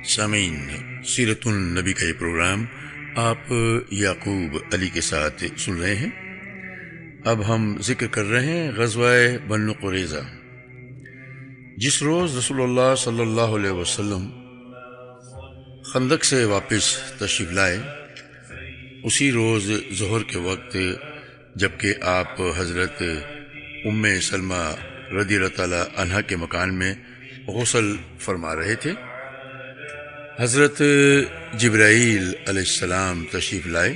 سامعین، سیرت النبی کا یہ پروگرام آپ یعقوب علی کے ساتھ سن رہے ہیں۔ اب ہم ذکر کر رہے ہیں غزوہ بنو قریظہ۔ جس روز رسول اللہ صلی اللہ علیہ وسلم خندق سے واپس تشریف لائے، اسی روز ظہر کے وقت جبکہ آپ حضرت ام سلمہ رضی اللہ تعالی عنہا کے مکان میں غسل فرما رہے تھے، حضرت جبرائیل علیہ السلام تشریف لائے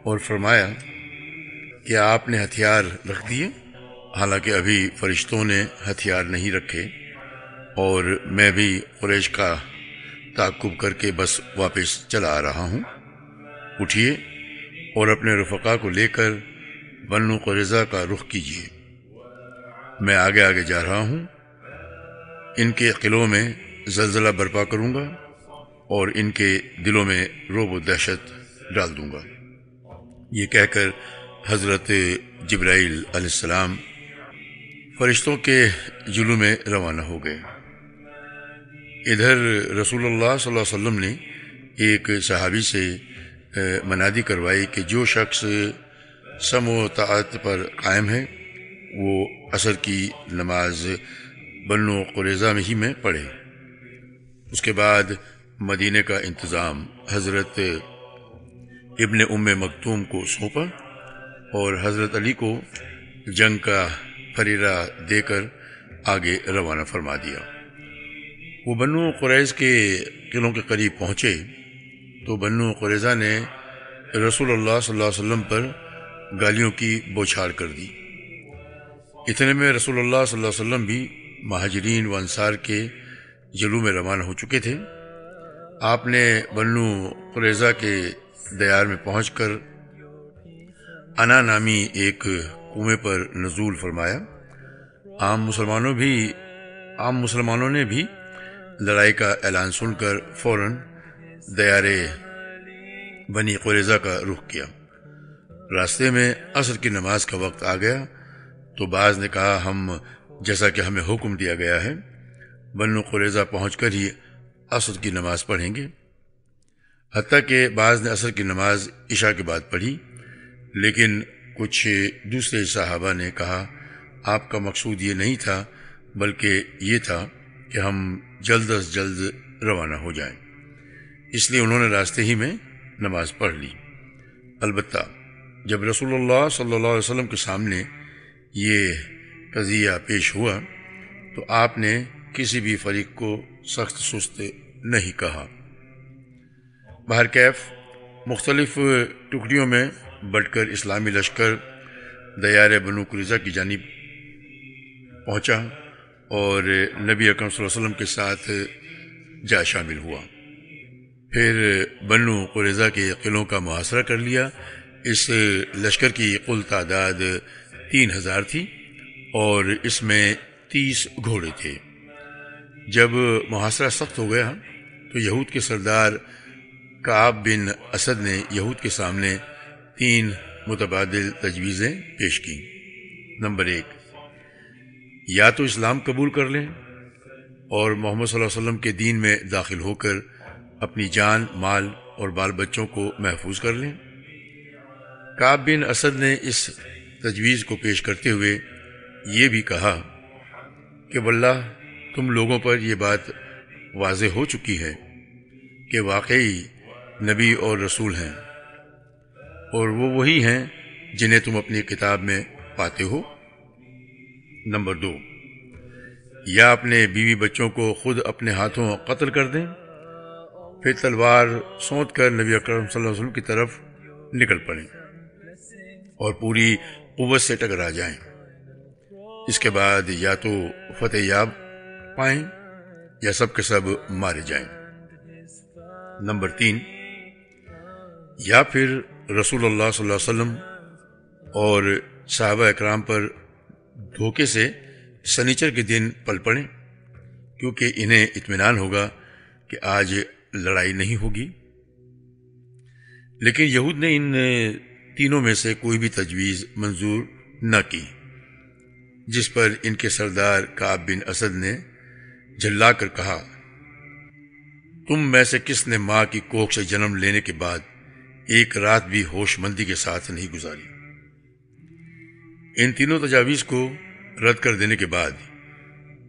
اور فرمایا کہ آپ نے ہتھیار رکھ دیے؟ حالانکہ ابھی فرشتوں نے ہتھیار نہیں رکھے اور میں بھی قریش کا تعاقب کر کے بس واپس چلا آ رہا ہوں۔ اٹھیے اور اپنے رفقا کو لے کر بنو قریظہ کا رخ کیجیے، میں آگے آگے جا رہا ہوں، ان کے قلعوں میں زلزلہ برپا کروں گا اور ان کے دلوں میں رعب و دہشت ڈال دوں گا۔ یہ کہہ کر حضرت جبرائیل علیہ السلام فرشتوں کے جلو میں روانہ ہو گئے۔ ادھر رسول اللہ صلی اللہ علیہ وسلم نے ایک صحابی سے منادی کروائی کہ جو شخص سمع و طاعت پر قائم ہے وہ عصر کی نماز بنو قریظہ میں ہی میں پڑھے۔ اس کے بعد مدینے کا انتظام حضرت ابن ام مکتوم کو سونپا اور حضرت علی کو جنگ کا فریرہ دے کر آگے روانہ فرما دیا۔ وہ بنو قریظ کے قلعوں کے قریب پہنچے تو بنو قریظہ نے رسول اللہ صلی اللہ علیہ وسلم پر گالیوں کی بوچھار کر دی۔ اتنے میں رسول اللہ صلی اللہ علیہ وسلم بھی مہاجرین و انصار کے جلو میں روانہ ہو چکے تھے۔ آپ نے بنو قریظہ کے دیار میں پہنچ کر انا نامی ایک کنویں پر نزول فرمایا۔ عام مسلمانوں نے بھی لڑائی کا اعلان سن کر فوراً دیار بنی قریظہ کا رخ کیا۔ راستے میں عصر کی نماز کا وقت آ گیا تو بعض نے کہا ہم جیسا کہ ہمیں حکم دیا گیا ہے بنو قریظہ پہنچ کر ہی عصر کی نماز پڑھیں گے، حتیٰ کہ بعض نے عصر کی نماز عشاء کے بعد پڑھی، لیکن کچھ دوسرے صحابہ نے کہا آپ کا مقصود یہ نہیں تھا بلکہ یہ تھا کہ ہم جلد از جلد روانہ ہو جائیں، اس لیے انہوں نے راستے ہی میں نماز پڑھ لی۔ البتہ جب رسول اللہ صلی اللہ علیہ وسلم کے سامنے یہ قضیہ پیش ہوا تو آپ نے کسی بھی فریق کو سخت سست نہیں کہا۔ بہرکیف مختلف ٹکڑیوں میں بٹ کر اسلامی لشکر دیار بنو قریظہ کی جانب پہنچا اور نبی اکرم صلی اللہ علیہ وسلم کے ساتھ جا شامل ہوا۔ پھر بنو قریظہ کے قلعوں کا محاصرہ کر لیا۔ اس لشکر کی کل تعداد 3000 تھی اور اس میں 30 گھوڑے تھے۔ جب محاصرہ سخت ہو گیا تو یہود کے سردار کعب بن اسد نے یہود کے سامنے 3 متبادل تجویزیں پیش کی۔ نمبر 1، یا تو اسلام قبول کر لیں اور محمد صلی اللہ علیہ وسلم کے دین میں داخل ہو کر اپنی جان، مال اور بال بچوں کو محفوظ کر لیں۔ کعب بن اسد نے اس تجویز کو پیش کرتے ہوئے یہ بھی کہا کہ واللہ تم لوگوں پر یہ بات واضح ہو چکی ہے کہ واقعی نبی اور رسول ہیں اور وہ وہی ہیں جنہیں تم اپنی کتاب میں پاتے ہو۔ نمبر 2، یا اپنے بیوی بچوں کو خود اپنے ہاتھوں قتل کر دیں، پھر تلوار سونت کر نبی اکرم صلی اللہ علیہ وسلم کی طرف نکل پڑیں اور پوری قوت سے ٹکرا جائیں۔ اس کے بعد یا تو فتح یاب پائیں یا سب کے سب مارے جائیں۔ نمبر 3، یا پھر رسول اللہ صلی اللہ علیہ وسلم اور صحابہ اکرام پر دھوکے سے سنیچر کے دن پل پڑیں، کیونکہ انہیں اطمینان ہوگا کہ آج لڑائی نہیں ہوگی۔ لیکن یہود نے ان تینوں میں سے کوئی بھی تجویز منظور نہ کی، جس پر ان کے سردار کعب بن اسد نے جھلا کر کہا تم میں سے کس نے ماں کی کوکھ سے جنم لینے کے بعد ایک رات بھی ہوش مندی کے ساتھ نہیں گزاری؟ ان تینوں تجاویز کو رد کر دینے کے بعد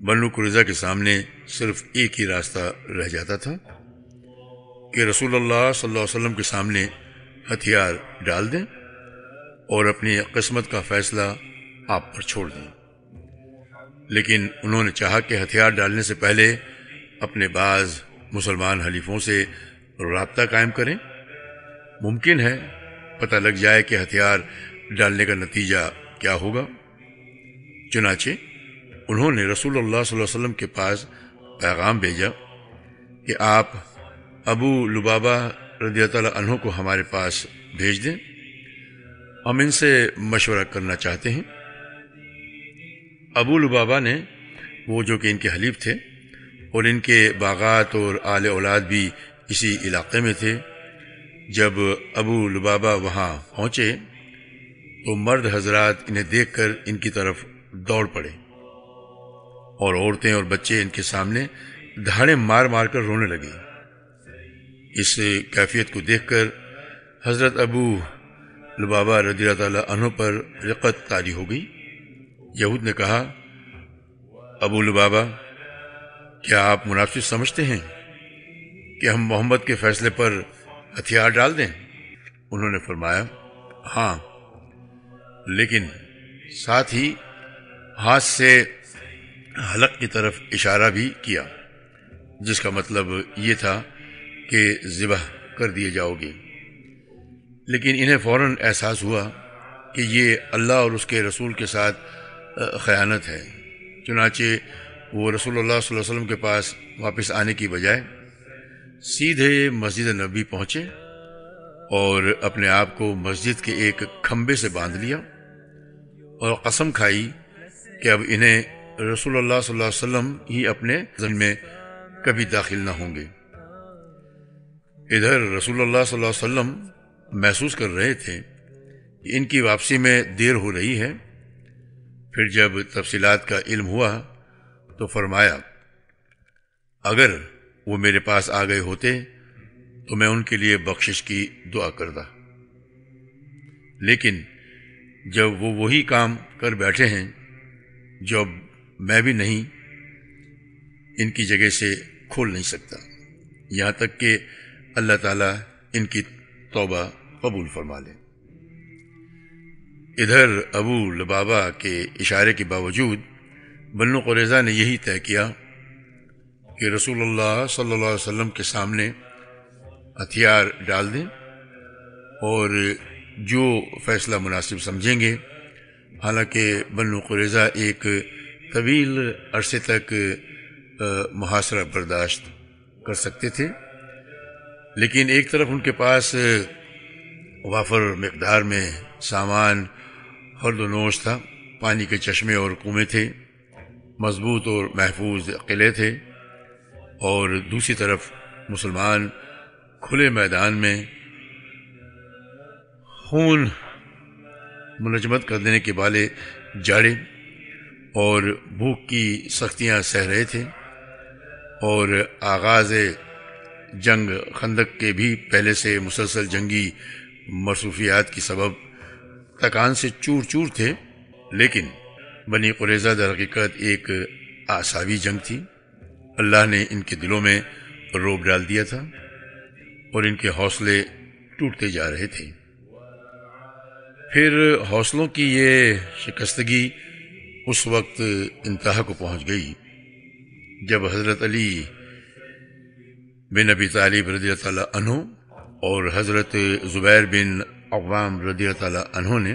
بنو قریظہ کے سامنے صرف ایک ہی راستہ رہ جاتا تھا کہ رسول اللہ صلی اللہ علیہ وسلم کے سامنے ہتھیار ڈال دیں اور اپنی قسمت کا فیصلہ آپ پر چھوڑ دیں، لیکن انہوں نے چاہا کہ ہتھیار ڈالنے سے پہلے اپنے بعض مسلمان حلیفوں سے رابطہ قائم کریں۔ ممکن ہے پتہ لگ جائے کہ ہتھیار ڈالنے کا نتیجہ کیا ہوگا۔ چنانچہ انہوں نے رسول اللہ صلی اللہ علیہ وسلم کے پاس پیغام بھیجا کہ آپ ابو لبابہ رضی اللہ تعالیٰ عنہ کو ہمارے پاس بھیج دیں، ہم ان سے مشورہ کرنا چاہتے ہیں۔ ابو لبابہ نے، وہ جو کہ ان کے حلیف تھے اور ان کے باغات اور آل اولاد بھی اسی علاقے میں تھے، جب ابو لبابہ وہاں پہنچے تو مرد حضرات انہیں دیکھ کر ان کی طرف دوڑ پڑے اور عورتیں اور بچے ان کے سامنے دھاڑیں مار مار کر رونے لگے۔ اس کیفیت کو دیکھ کر حضرت ابو لبابہ رضی اللہ تعالیٰ عنہ پر رقت طاری ہو گئی۔ یہود نے کہا، ابو لبابہ، کیا آپ مناسب سمجھتے ہیں کہ ہم محمد کے فیصلے پر ہتھیار ڈال دیں؟ انہوں نے فرمایا، ہاں، لیکن ساتھ ہی ہاتھ سے حلق کی طرف اشارہ بھی کیا، جس کا مطلب یہ تھا کہ ذبح کر دیے جاؤ گے۔ لیکن انہیں فوراً احساس ہوا کہ یہ اللہ اور اس کے رسول کے ساتھ خیانت ہے، چنانچہ وہ رسول اللہ صلی اللہ علیہ وسلم کے پاس واپس آنے کی بجائے سیدھے مسجد نبی پہنچے اور اپنے آپ کو مسجد کے ایک کھمبے سے باندھ لیا اور قسم کھائی کہ اب انہیں رسول اللہ صلی اللہ علیہ وسلم ہی اپنے ذمہ میں کبھی داخل نہ ہوں گے۔ ادھر رسول اللہ صلی اللہ علیہ وسلم محسوس کر رہے تھے کہ ان کی واپسی میں دیر ہو رہی ہے۔ پھر جب تفصیلات کا علم ہوا تو فرمایا، اگر وہ میرے پاس آ گئے ہوتے تو میں ان کے لیے بخشش کی دعا کرتا، لیکن جب وہ وہی کام کر بیٹھے ہیں جو اب میں بھی نہیں ان کی جگہ سے کھول نہیں سکتا، یہاں تک کہ اللہ تعالیٰ ان کی توبہ قبول فرما لے۔ ادھر ابو لبابہ کے اشارے کے باوجود بنو قریظہ نے یہی طے کیا کہ رسول اللہ صلی اللہ علیہ وسلم کے سامنے ہتھیار ڈال دیں اور جو فیصلہ مناسب سمجھیں گے۔ حالانکہ بنو قریظہ ایک طویل عرصے تک محاصرہ برداشت کر سکتے تھے، لیکن ایک طرف ان کے پاس وافر مقدار میں سامان خرد و نوش تھا، پانی کے چشمے اور کنویں تھے، مضبوط اور محفوظ قلعے تھے، اور دوسری طرف مسلمان کھلے میدان میں خون منجمد کر دینے کے والے جاڑے اور بھوک کی سختیاں سہ رہے تھے، اور آغاز جنگ خندق کے بھی پہلے سے مسلسل جنگی مصروفیات کی سبب تکان سے چور چور تھے۔ لیکن بنی قریظہ در حقیقت ایک آساوی جنگ تھی۔ اللہ نے ان کے دلوں میں روب ڈال دیا تھا اور ان کے حوصلے ٹوٹتے جا رہے تھے۔ پھر حوصلوں کی یہ شکستگی اس وقت انتہا کو پہنچ گئی جب حضرت علی بن ابی طالب رضی اللہ تعالیٰ عنہ اور حضرت زبیر بن عوام رضی اللہ تعالیٰ عنہ نے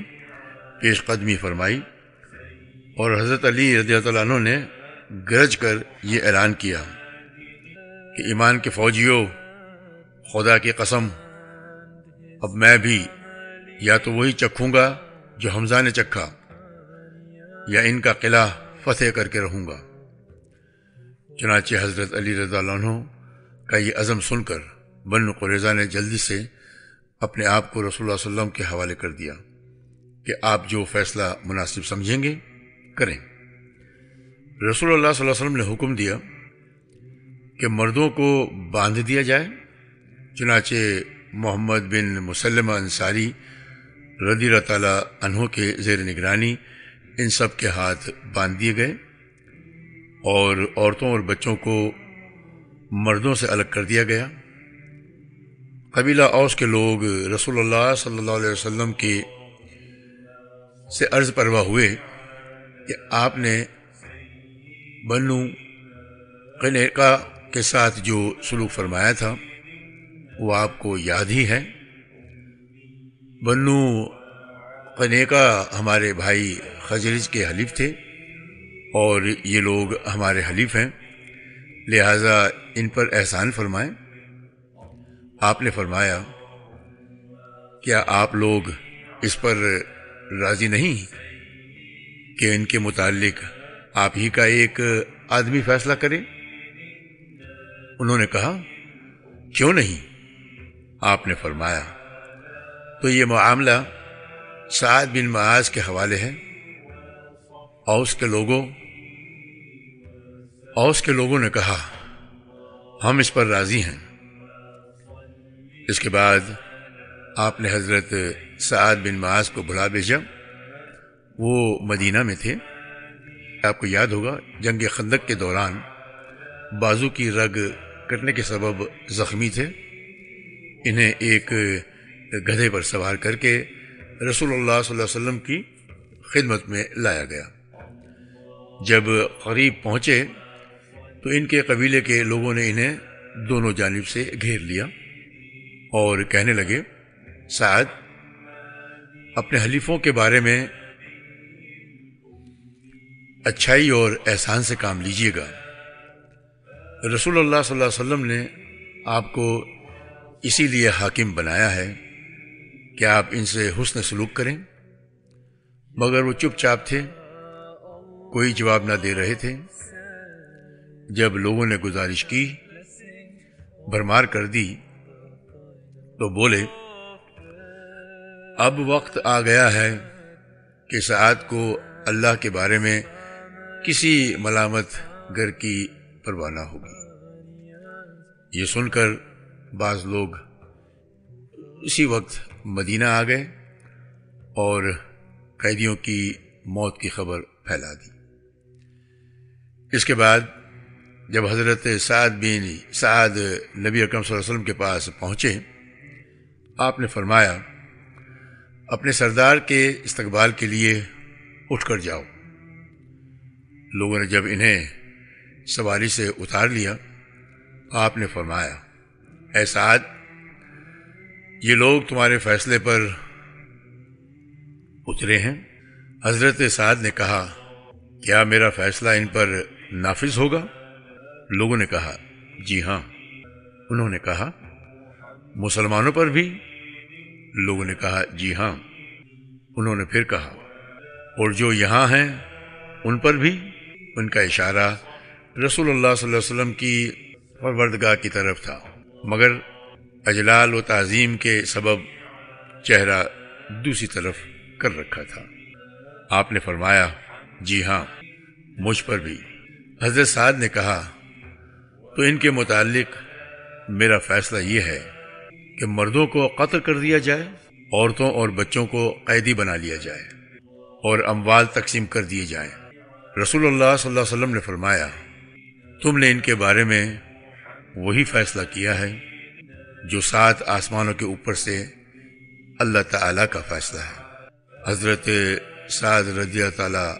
پیش قدمی فرمائی، اور حضرت علی رضی اللہ تعالیٰ عنہ نے گرج کر یہ اعلان کیا کہ ایمان کے فوجیوں، خدا کی قسم، اب میں بھی یا تو وہی چکھوں گا جو حمزہ نے چکھا، یا ان کا قلعہ فتح کر کے رہوں گا۔ چنانچہ حضرت علی رضی اللہ عنہ کا یہ عزم سن کر بنو قریظہ نے جلدی سے اپنے آپ کو رسول اللہ صلی اللہ علیہ وسلم کے حوالے کر دیا کہ آپ جو فیصلہ مناسب سمجھیں گے کریں۔ رسول اللہ صلی اللہ علیہ وسلم نے حکم دیا کہ مردوں کو باندھ دیا جائے۔ چنانچہ محمد بن مسلمہ انصاری رضی اللہ تعالیٰ عنہ کے زیر نگرانی ان سب کے ہاتھ باندھ دیے گئے اور عورتوں اور بچوں کو مردوں سے الگ کر دیا گیا۔ قبیلہ اوس کے لوگ رسول اللہ صلی اللہ علیہ وسلم کی سے عرض پروا ہوئے کہ آپ نے بنو قینقاع کے ساتھ جو سلوک فرمایا تھا وہ آپ کو یاد ہی ہے۔ بنو قینقاع ہمارے بھائی خزرج کے حلیف تھے اور یہ لوگ ہمارے حلیف ہیں، لہٰذا ان پر احسان فرمائیں۔ آپ نے فرمایا کیا آپ لوگ اس پر راضی نہیں کہ ان کے متعلق آپ ہی کا ایک آدمی فیصلہ کرے؟ انہوں نے کہا کیوں نہیں؟ آپ نے فرمایا تو یہ معاملہ سعد بن معاذ کے حوالے ہے۔ اوس کے لوگوں نے کہا ہم اس پر راضی ہیں۔ اس کے بعد آپ نے حضرت سعد بن معاذ کو بلا بھیجا۔ وہ مدینہ میں تھے۔ آپ کو یاد ہوگا جنگ خندق کے دوران بازو کی رگ کٹنے کے سبب زخمی تھے۔ انہیں ایک گدھے پر سوار کر کے رسول اللہ صلی اللہ علیہ وسلم کی خدمت میں لایا گیا۔ جب قریب پہنچے تو ان کے قبیلے کے لوگوں نے انہیں دونوں جانب سے گھیر لیا اور کہنے لگے سعد اپنے حلیفوں کے بارے میں اچھائی اور احسان سے کام لیجیے گا۔ رسول اللہ صلی اللہ علیہ وسلم نے آپ کو اسی لیے حاکم بنایا ہے کہ آپ ان سے حسن سلوک کریں، مگر وہ چپ چاپ تھے، کوئی جواب نہ دے رہے تھے۔ جب لوگوں نے گزارش کی، بھرمار کر دی، تو بولے اب وقت آ گیا ہے کہ سعد کو اللہ کے بارے میں کسی ملامت گر کی پرواہ نہ ہوگی۔ یہ سن کر بعض لوگ اسی وقت مدینہ آ گئے اور قیدیوں کی موت کی خبر پھیلا دی۔ اس کے بعد جب حضرت سعد نبی اکرم صلی اللہ علیہ وسلم کے پاس پہنچے، آپ نے فرمایا اپنے سردار کے استقبال کے لیے اٹھ کر جاؤ۔ لوگوں نے جب انہیں سواری سے اتار لیا، آپ نے فرمایا اے سعد، یہ لوگ تمہارے فیصلے پر اترے ہیں۔ حضرت سعد نے کہا کیا میرا فیصلہ ان پر نافذ ہوگا؟ لوگوں نے کہا جی ہاں۔ انہوں نے کہا مسلمانوں پر بھی؟ لوگوں نے کہا جی ہاں۔ انہوں نے پھر کہا اور جو یہاں ہیں ان پر بھی؟ ان کا اشارہ رسول اللہ صلی اللہ علیہ وسلم کی پروردگاہ کی طرف تھا، مگر اجلال و تعظیم کے سبب چہرہ دوسری طرف کر رکھا تھا۔ آپ نے فرمایا جی ہاں، مجھ پر بھی۔ حضرت سعد نے کہا تو ان کے متعلق میرا فیصلہ یہ ہے کہ مردوں کو قتل کر دیا جائے، عورتوں اور بچوں کو قیدی بنا لیا جائے اور اموال تقسیم کر دیے جائیں۔ رسول اللہ صلی اللہ علیہ وسلم نے فرمایا تم نے ان کے بارے میں وہی فیصلہ کیا ہے جو 7 آسمانوں کے اوپر سے اللہ تعالیٰ کا فیصلہ ہے۔ حضرت سعد رضی اللہ تعالیٰ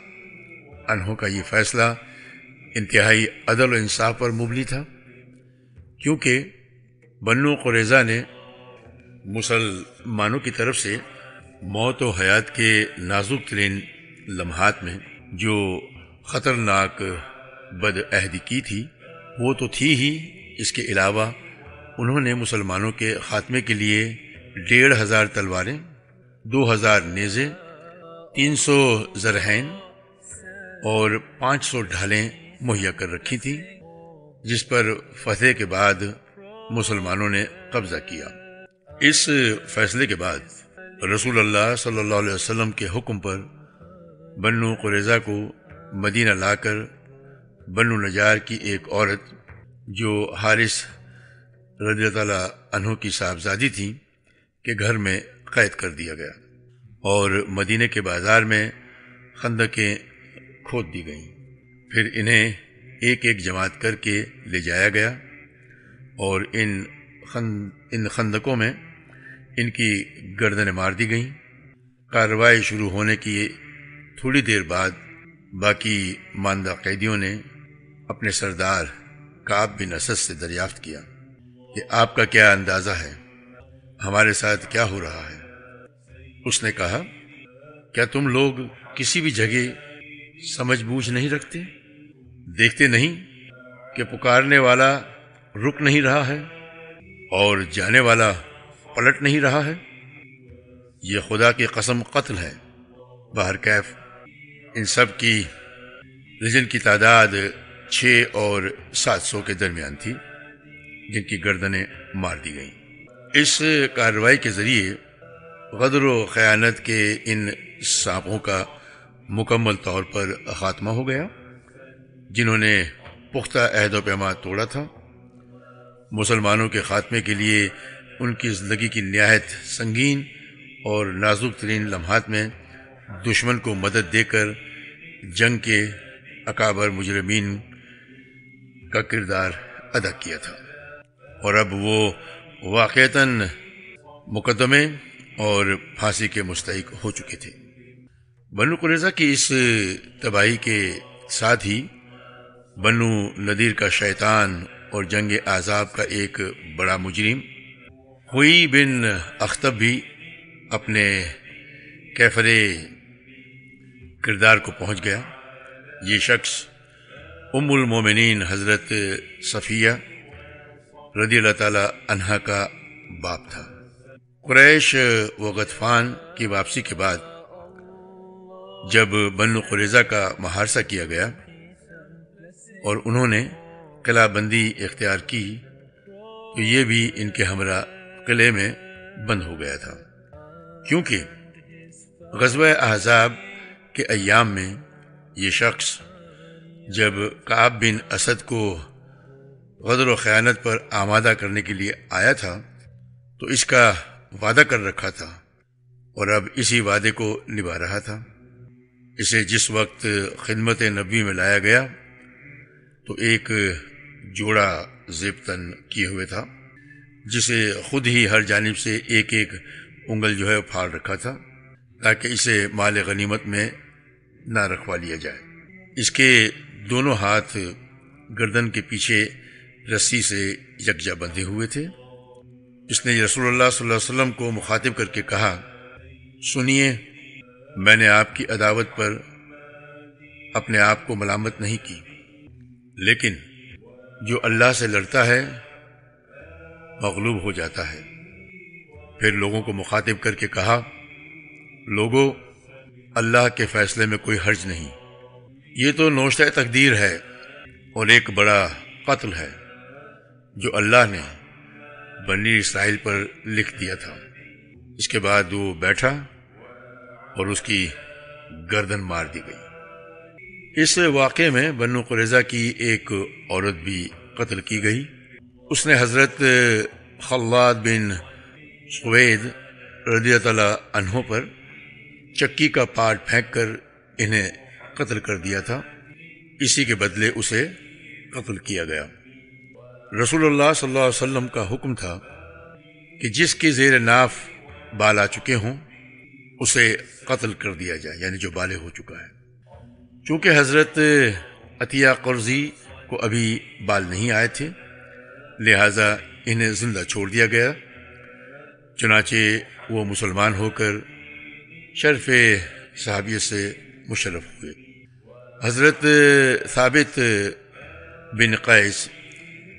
عنہ کا یہ فیصلہ انتہائی عدل و انصاف پر مبنی تھا، کیونکہ بنو قریظہ نے مسلمانوں کی طرف سے موت و حیات کے نازک ترین لمحات میں جو خطرناک بدعہدی کی تھی وہ تو تھی ہی، اس کے علاوہ انہوں نے مسلمانوں کے خاتمے کے لیے 1500 تلواریں، 2000 نیزے، 300 زرہین اور 500 ڈھالیں مہیا کر رکھی تھیں، جس پر فتح کے بعد مسلمانوں نے قبضہ کیا۔ اس فیصلے کے بعد رسول اللہ صلی اللہ علیہ وسلم کے حکم پر بنو قریظہ کو مدینہ لا کر بنو نجار کی ایک عورت جو حارث رضی اللہ تعالیٰ عنہ کی صاحبزادی تھیں کے گھر میں قید کر دیا گیا اور مدینے کے بازار میں خندقیں کھود دی گئیں۔ پھر انہیں ایک ایک جماعت کر کے لے جایا گیا اور ان خندقوں میں ان کی گردنیں مار دی گئیں۔ کارروائی شروع ہونے کی تھوڑی دیر بعد باقی ماندہ قیدیوں نے اپنے سردار کعب بن اسد سے دریافت کیا کہ آپ کا کیا اندازہ ہے، ہمارے ساتھ کیا ہو رہا ہے؟ اس نے کہا، کیا تم لوگ کسی بھی جگہ سمجھ بوجھ نہیں رکھتے؟ دیکھتے نہیں کہ پکارنے والا رک نہیں رہا ہے اور جانے والا پلٹ نہیں رہا ہے؟ یہ خدا کی قسم قتل ہے۔ بہرکیف ان سب کی رجن کی تعداد 600 اور 700 کے درمیان تھی جن کی گردنیں مار دی گئیں۔ اس کارروائی کے ذریعے غدر و خیانت کے ان سانپوں کا مکمل طور پر خاتمہ ہو گیا جنہوں نے پختہ عہد و پیمان توڑا تھا۔ مسلمانوں کے خاتمے کے لیے ان کی زندگی کی نہایت سنگین اور نازک ترین لمحات میں دشمن کو مدد دے کر جنگ کے اکابر مجرمین کا کردار ادا کیا تھا، اور اب وہ واقعتاً مقدمے اور پھانسی کے مستحق ہو چکے تھے۔ بنو قریظہ کی اس تباہی کے ساتھ ہی بنو نذیر کا شیطان اور جنگ احزاب کا ایک بڑا مجرم ہوئی بن اخطب بھی اپنے کیفر کردار کو پہنچ گیا۔ یہ شخص ام المومنین حضرت صفیہ رضی اللہ تعالی عنہا کا باپ تھا۔ قریش و غطفان کی واپسی کے بعد جب بنو قریظہ کا محاصرہ کیا گیا اور انہوں نے قلعہ بندی اختیار کی تو یہ بھی ان کے ہمراہ قلعے میں بند ہو گیا تھا، کیونکہ غزوہ احزاب کے ایام میں یہ شخص جب کعب بن اسد کو غدر و خیانت پر آمادہ کرنے کے لیے آیا تھا تو اس کا وعدہ کر رکھا تھا اور اب اسی وعدے کو نبھا رہا تھا۔ اسے جس وقت خدمت نبی میں لایا گیا تو ایک جوڑا زیبتن کیے ہوئے تھا جسے خود ہی ہر جانب سے ایک ایک انگل جو ہے پھاڑ رکھا تھا تاکہ اسے مال غنیمت میں نہ رکھوا لیا جائے۔ اس کے دونوں ہاتھ گردن کے پیچھے رسی سے یکجا بندھے ہوئے تھے۔ اس نے رسول اللہ صلی اللہ علیہ وسلم کو مخاطب کر کے کہا، سنیے، میں نے آپ کی عداوت پر اپنے آپ کو ملامت نہیں کی، لیکن جو اللہ سے لڑتا ہے مغلوب ہو جاتا ہے۔ پھر لوگوں کو مخاطب کر کے کہا، لوگوں، اللہ کے فیصلے میں کوئی حرج نہیں، یہ تو نوشتہ تقدیر ہے اور ایک بڑا قتل ہے جو اللہ نے بنی اسرائیل پر لکھ دیا تھا۔ اس کے بعد وہ بیٹھا اور اس کی گردن مار دی گئی۔ اس واقعے میں بنو قریظہ کی ایک عورت بھی قتل کی گئی۔ اس نے حضرت خلاد بن سوید رضی اللہ تعالی عنہ پر چکی کا پارٹ پھینک کر انہیں قتل کر دیا تھا۔ اسی کے بدلے اسے قتل کیا گیا۔ رسول اللہ صلی اللہ علیہ وسلم کا حکم تھا کہ جس کے زیر ناف بال آ چکے ہوں اسے قتل کر دیا جائے، یعنی جو بالغ ہو چکا ہے۔ چونکہ حضرت عطیہ قرظی کو ابھی بال نہیں آئے تھے لہذا انہیں زندہ چھوڑ دیا گیا، چنانچہ وہ مسلمان ہو کر شرف صحابیت سے مشرف ہوئے۔ حضرت ثابت بن قیس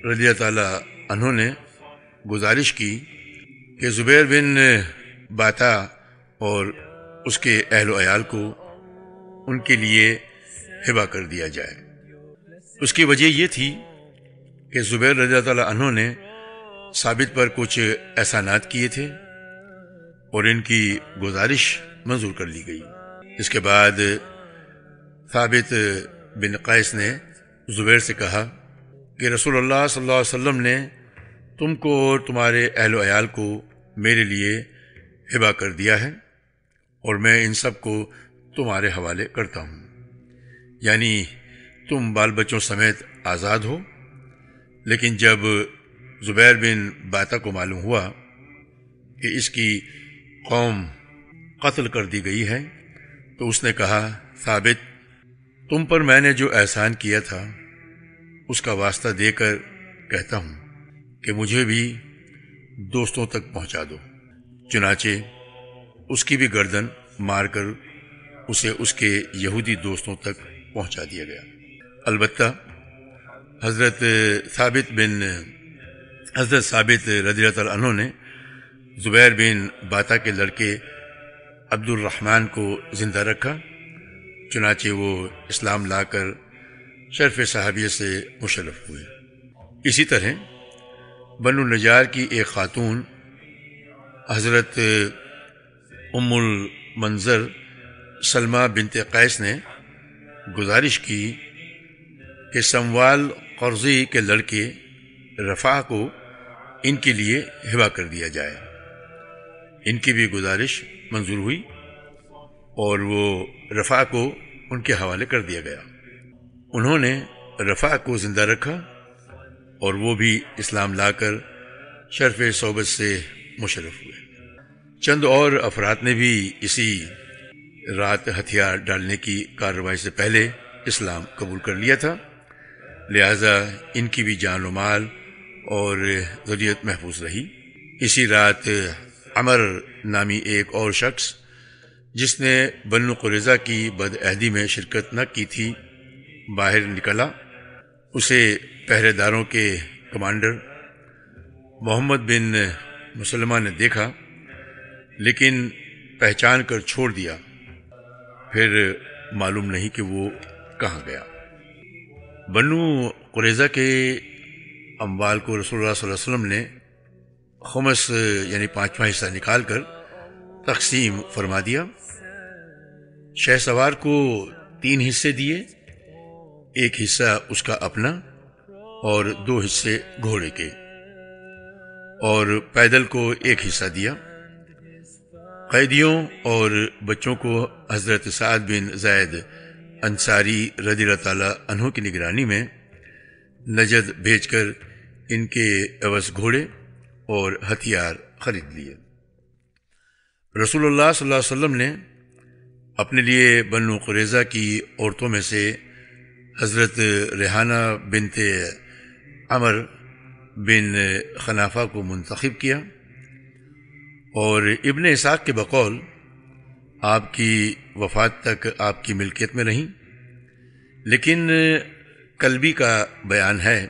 رضی اللہ تعالی عنہ نے گزارش کی کہ زبیر بن باتا اور اس کے اہل و عیال کو ان کے لیے ہبہ کر دیا جائے۔ اس کی وجہ یہ تھی کہ زبیر رضی اللہ تعالی عنہ نے ثابت پر کچھ احسانات کیے تھے اور ان کی گزارش منظور کر لی گئی۔ اس کے بعد ثابت بن قیس نے زبیر سے کہا کہ رسول اللہ صلی اللہ علیہ وسلم نے تم کو اور تمہارے اہل و عیال کو میرے لیے ہبہ کر دیا ہے اور میں ان سب کو تمہارے حوالے کرتا ہوں، یعنی تم بال بچوں سمیت آزاد ہو۔ لیکن جب زبیر بن باتا کو معلوم ہوا کہ اس کی قوم قتل کر دی گئی ہے تو اس نے کہا، ثابت، تم پر میں نے جو احسان کیا تھا اس کا واسطہ دے کر کہتا ہوں کہ مجھے بھی دوستوں تک پہنچا دو۔ چنانچہ اس کی بھی گردن مار کر اسے اس کے یہودی دوستوں تک پہنچا دیا گیا۔ البتہ حضرت ثابت رضی اللہ عنہ نے زبیر بن باتا کے لڑکے عبد الرحمن کو زندہ رکھا، چنانچہ وہ اسلام لا کر شرف صحابیہ سے مشرف ہوئے۔ اسی طرح بنو نجار کی ایک خاتون حضرت ام المنذر سلمہ بنت قیس نے گزارش کی کہ سموال قرظی کے لڑکے رفاع کو ان کے لیے ہبہ کر دیا جائے۔ ان کی بھی گزارش منظور ہوئی اور وہ رفاع کو ان کے حوالے کر دیا گیا۔ انہوں نے رفاع کو زندہ رکھا اور وہ بھی اسلام لا کر شرف صحبت سے مشرف ہوئے۔ چند اور افراد نے بھی اسی رات ہتھیار ڈالنے کی کارروائی سے پہلے اسلام قبول کر لیا تھا، لہذا ان کی بھی جان و مال اور ذریت محفوظ رہی۔ اسی رات عمر نامی ایک اور شخص جس نے بنو قریظہ کی بدعہدی میں شرکت نہ کی تھی باہر نکلا۔ اسے پہرے داروں کے کمانڈر محمد بن مسلمہ نے دیکھا لیکن پہچان کر چھوڑ دیا، پھر معلوم نہیں کہ وہ کہاں گیا۔ بنو قریظہ کے اموال کو رسول اللہ صلی اللہ علیہ وسلم نے خمس یعنی 5واں حصہ نکال کر تقسیم فرما دیا۔ شہ سوار کو 3 حصے دیے، ایک حصہ اس کا اپنا اور 2 حصے گھوڑے کے، اور پیدل کو 1 حصہ دیا۔ قیدیوں اور بچوں کو حضرت سعد بن زید انصاری رضی اللہ تعالی عنہ کی نگرانی میں نجد بھیج کر ان کے عوض گھوڑے اور ہتھیار خرید لیے۔ رسول اللہ صلی اللہ علیہ وسلم نے اپنے لیے بنو قریظہ کی عورتوں میں سے حضرت ریحانہ بنت عمر بن خنافہ کو منتخب کیا، اور ابن اسحاق کے بقول آپ کی وفات تک آپ کی ملکیت میں رہیں، لیکن کلبی کا بیان ہے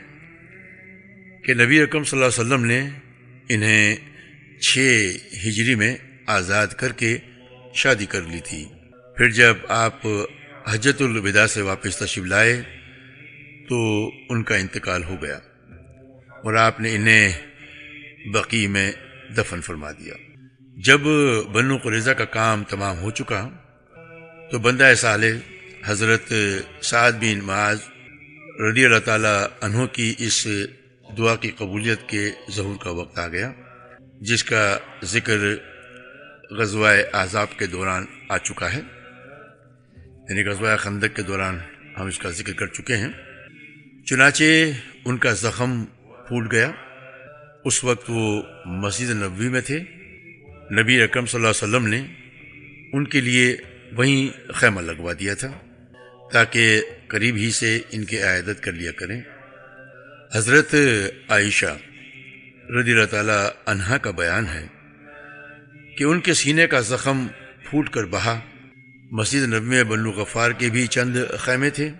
کہ نبی اکرم صلی اللہ علیہ وسلم نے انہیں 6 ہجری میں آزاد کر کے شادی کر لی تھی۔ پھر جب آپ حجۃ الوداع سے واپس تشریف لائے تو ان کا انتقال ہو گیا اور آپ نے انہیں بقیع میں دفن فرما دیا۔ جب بنو قریظہ کا کام تمام ہو چکا تو بندہ صالح حضرت سعد بن معاذ رضی اللہ تعالی عنہ کی اس دعا کی قبولیت کے ظہور کا وقت آ گیا، جس کا ذکر غزوہ احزاب کے دوران آ چکا ہے، یعنی غزوہ خندق کے دوران ہم اس کا ذکر کر چکے ہیں۔ چنانچہ ان کا زخم پھوٹ گیا۔ اس وقت وہ مسجد نبوی میں تھے۔ نبی اکرم صلی اللہ علیہ وسلم نے ان کے لیے وہیں خیمہ لگوا دیا تھا تاکہ قریب ہی سے ان کی عیادت کر لیا کریں۔ حضرت عائشہ رضی اللہ تعالی عنہا کا بیان ہے کہ ان کے سینے کا زخم پھوٹ کر بہا۔ مسجد نبوی میں بنو غفار کے بھی چند خیمے تھے۔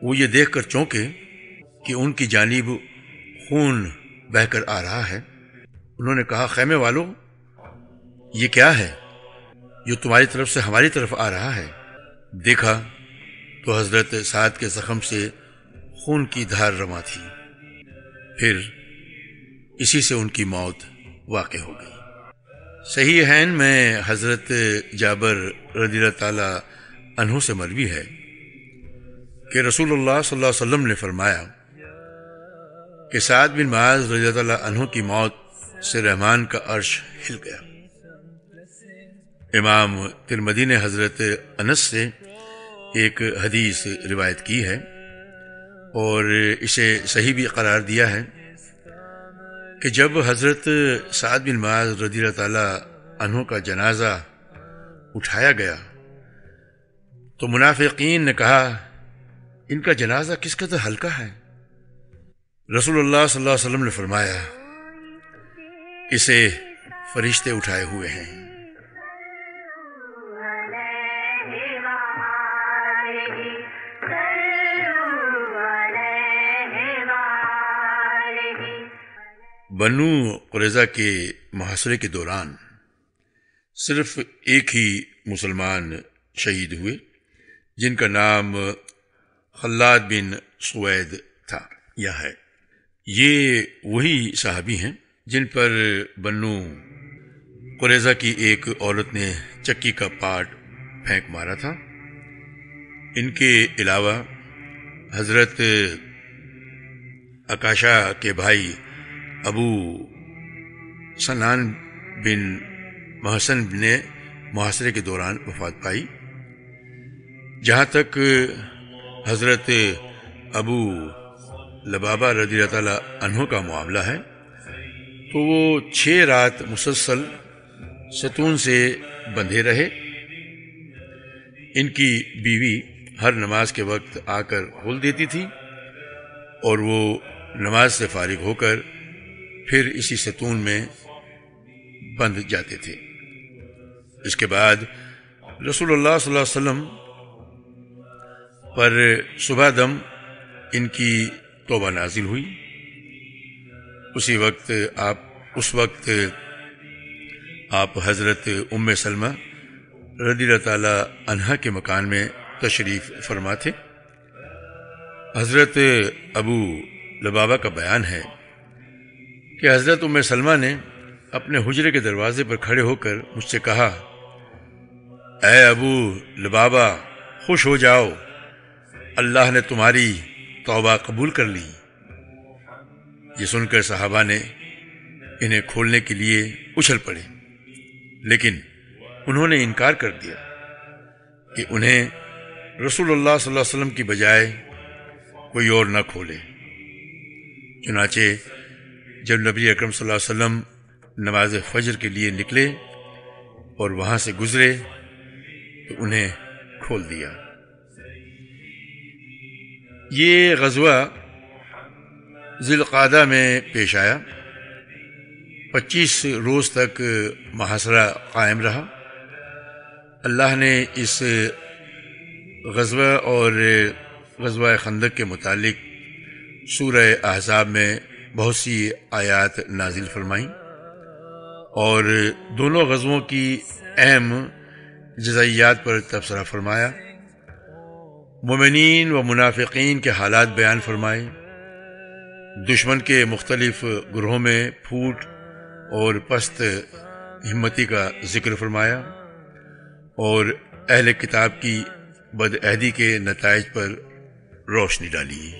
وہ یہ دیکھ کر چونکے کہ ان کی جانب خون بہہ کر آ رہا ہے۔ انہوں نے کہا، خیمے والو، یہ کیا ہے جو تمہاری طرف سے ہماری طرف آ رہا ہے؟ دیکھا تو حضرت سعد کے زخم سے خون کی دھار رواں تھی۔ پھر اسی سے ان کی موت واقع ہو گئی۔ صحیحین میں حضرت جابر رضی اللہ تعالی عنہ سے مروی ہے کہ رسول اللہ صلی اللہ علیہ وسلم نے فرمایا کہ سعد بن معاذ رضی اللہ عنہ کی موت سے رحمان کا عرش ہل گیا۔ امام ترمذی نے حضرت انس سے ایک حدیث روایت کی ہے اور اسے صحیح بھی قرار دیا ہے کہ جب حضرت سعد بن معاذ رضی اللہ تعالی عنہ کا جنازہ اٹھایا گیا تو منافقین نے کہا ان کا جنازہ کس قدر ہلکا ہے۔ رسول اللہ صلی اللہ علیہ وسلم نے فرمایا اسے فرشتے اٹھائے ہوئے ہیں۔ بنو قریظہ کے محاصرے کے دوران صرف ایک ہی مسلمان شہید ہوئے جن کا نام خلاد بن سوید تھا یا ہے۔ یہ وہی صحابی ہیں جن پر بنو قریظہ کی ایک عورت نے چکی کا پاٹ پھینک مارا تھا۔ ان کے علاوہ حضرت عکاشہ کے بھائی ابو سنان بن محسن نے محاصرے کے دوران وفات پائی۔ جہاں تک حضرت ابو لبابہ رضی اللہ تعالی عنہ کا معاملہ ہے تو وہ 6 رات مسلسل ستون سے بندھے رہے۔ ان کی بیوی ہر نماز کے وقت آ کر کھول دیتی تھی اور وہ نماز سے فارغ ہو کر پھر اسی ستون میں بندھ جاتے تھے۔ اس کے بعد رسول اللہ صلی اللہ علیہ وسلم پر صبح دم ان کی توبہ نازل ہوئی۔ اس وقت آپ حضرت ام سلمہ رضی اللہ تعالی عنہا کے مکان میں تشریف فرما تھے۔ حضرت ابو لبابہ کا بیان ہے کہ حضرت ام سلمہ نے اپنے حجرے کے دروازے پر کھڑے ہو کر مجھ سے کہا اے ابو لبابہ خوش ہو جاؤ، اللہ نے تمہاری توبہ قبول کر لی۔ یہ سن کر صحابہ نے انہیں کھولنے کے لیے اچھل پڑے لیکن انہوں نے انکار کر دیا کہ انہیں رسول اللہ صلی اللہ علیہ وسلم کی بجائے کوئی اور نہ کھولے۔ چنانچہ جب نبی اکرم صلی اللہ علیہ وسلم نماز فجر کے لیے نکلے اور وہاں سے گزرے تو انہیں کھول دیا۔ یہ غزوہ ذی القعدہ میں پیش آیا۔ 25 روز تک محاصرہ قائم رہا۔ اللہ نے اس غزوہ اور غزوہ خندق کے متعلق سورہ احزاب میں بہت سی آیات نازل فرمائیں اور دونوں غزووں کی اہم جزئیات پر تبصرہ فرمایا۔ مومنین و منافقین کے حالات بیان فرمائے، دشمن کے مختلف گروہوں میں پھوٹ اور پست ہمتی کا ذکر فرمایا اور اہل کتاب کی بدعہدی کے نتائج پر روشنی ڈالی۔